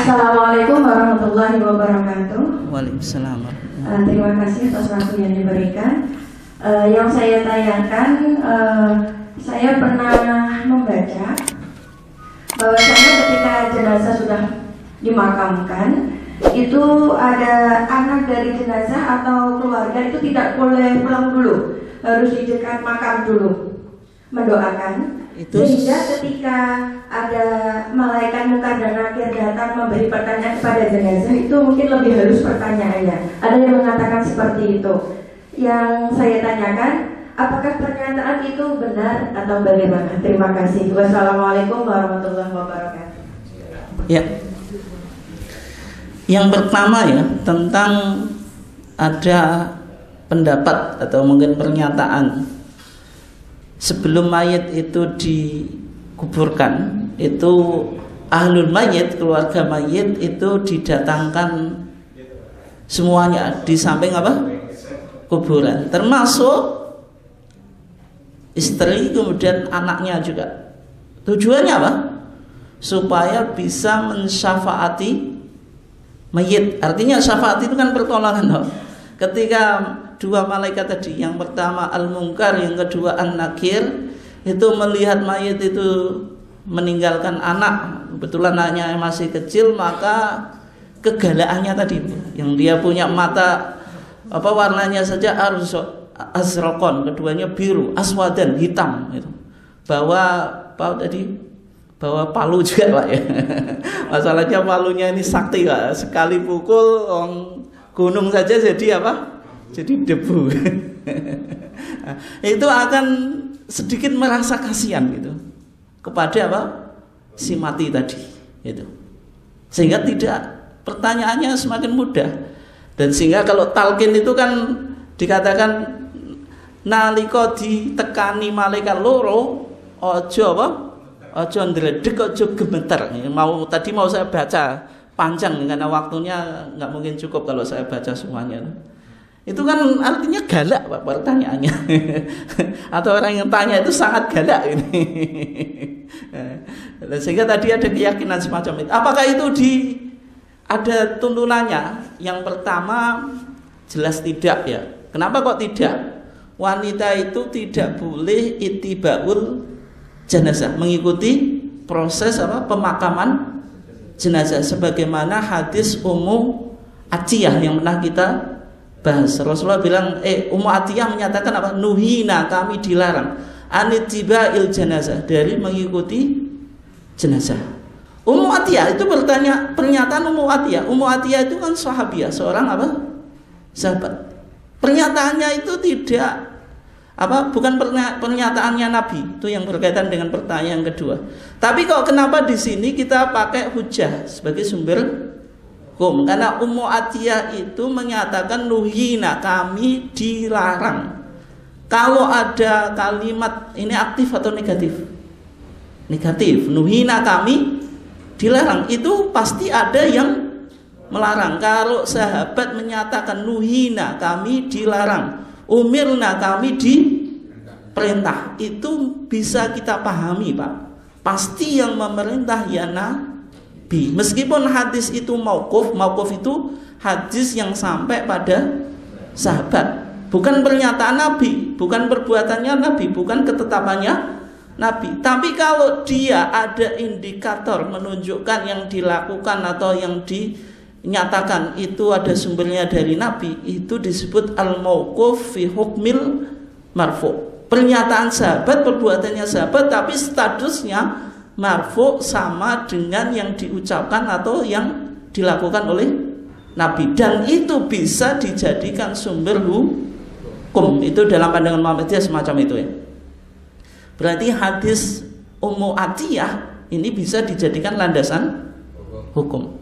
Assalamualaikum warahmatullahi wabarakatuh. Waalaikumsalam. Terima kasih atas waktu yang diberikan. Yang saya tanyakan, saya pernah membaca bahwasanya ketika jenazah sudah dimakamkan, itu ada anak dari jenazah atau keluarga itu tidak boleh pulang dulu, harus di dekat makam dulu mendoakan. Itu sehingga ketika ada malaikat munkar dan nakir datang memberi pertanyaan kepada jenazah, itu mungkin lebih halus pertanyaannya. Ada yang mengatakan seperti itu. Yang saya tanyakan, apakah pernyataan itu benar atau bagaimana? Terima kasih. Wassalamualaikum warahmatullahi wabarakatuh. Ya. Yang pertama ya, tentang ada pendapat atau mungkin pernyataan sebelum mayit itu dikuburkan, itu ahlul mayit, keluarga mayit itu didatangkan semuanya di samping apa? Kuburan, termasuk istri, kemudian anaknya juga. Tujuannya apa? Supaya bisa mensyafaati mayit. Artinya syafaat itu kan pertolongan. Ketika dua malaikat tadi, yang pertama al-munkar, yang kedua an-nakir, itu melihat mayit itu meninggalkan anak, kebetulan anaknya masih kecil, maka kegalaannya tadi, yang dia punya mata apa warnanya saja harus azraqon, keduanya biru, aswadan, hitam itu. Bawa apa tadi? Bawa palu juga Pak ya. Masalahnya palunya ini sakti Pak, sekali pukul gunung saja jadi apa? Jadi debu. Itu akan sedikit merasa kasihan gitu kepada apa? Si mati tadi itu. Sehingga tidak, pertanyaannya semakin mudah. Dan sehingga kalau talqin itu kan dikatakan nalika ditekani malaikat loro ojo apa? Ojo ndredeg, ojo gemeter. Tadi mau saya baca panjang karena waktunya nggak mungkin cukup kalau saya baca semuanya. Itu kan artinya galak Pak pertanyaannya. Atau orang yang tanya itu sangat galak ini. Sehingga tadi ada keyakinan semacam itu. Apakah itu ada tuntunannya? Yang pertama jelas tidak ya. Kenapa kok tidak? Wanita itu tidak boleh ittibaul jenazah, mengikuti proses apa? Pemakaman jenazah, sebagaimana hadis Ummu Atiyah yang pernah kita bahas. Rasulullah bilang, Ummu Atiyah menyatakan apa? Nuhina, kami dilarang anittibail jenazah, dari mengikuti jenazah. Ummu Atiyah itu bertanya, pernyataan Ummu Atiyah. Ummu Atiyah itu kan sahabiah, seorang apa? Sahabat. Pernyataannya itu tidak apa, bukan pernyataannya Nabi. Itu yang berkaitan dengan pertanyaan kedua. Tapi kok kenapa di sini kita pakai hujah sebagai sumber hukum? Karena Ummu Atiyah itu menyatakan nuhina, kami dilarang. Kalau ada kalimat ini aktif atau negatif? Negatif. Nuhina, kami dilarang, itu pasti ada yang melarang. Kalau sahabat menyatakan nuhina, kami dilarang, umirna, kami diperintah, itu bisa kita pahami Pak, pasti yang memerintah ya Nabi. Meskipun hadis itu mauquf, mauquf itu hadis yang sampai pada sahabat, bukan pernyataan Nabi, bukan perbuatannya Nabi, bukan ketetapannya Nabi. Tapi kalau dia ada indikator menunjukkan yang dilakukan atau yang dinyatakan itu ada sumbernya dari Nabi, itu disebut al-mauquf fi hukmil marfu. Pernyataan sahabat, perbuatannya sahabat, tapi statusnya marfu, sama dengan yang diucapkan atau yang dilakukan oleh Nabi, dan itu bisa dijadikan sumber hukum. Itu dalam pandangan Muhammadiyah semacam itu ya. Berarti hadis Ummu Atiyah ini bisa dijadikan landasan hukum.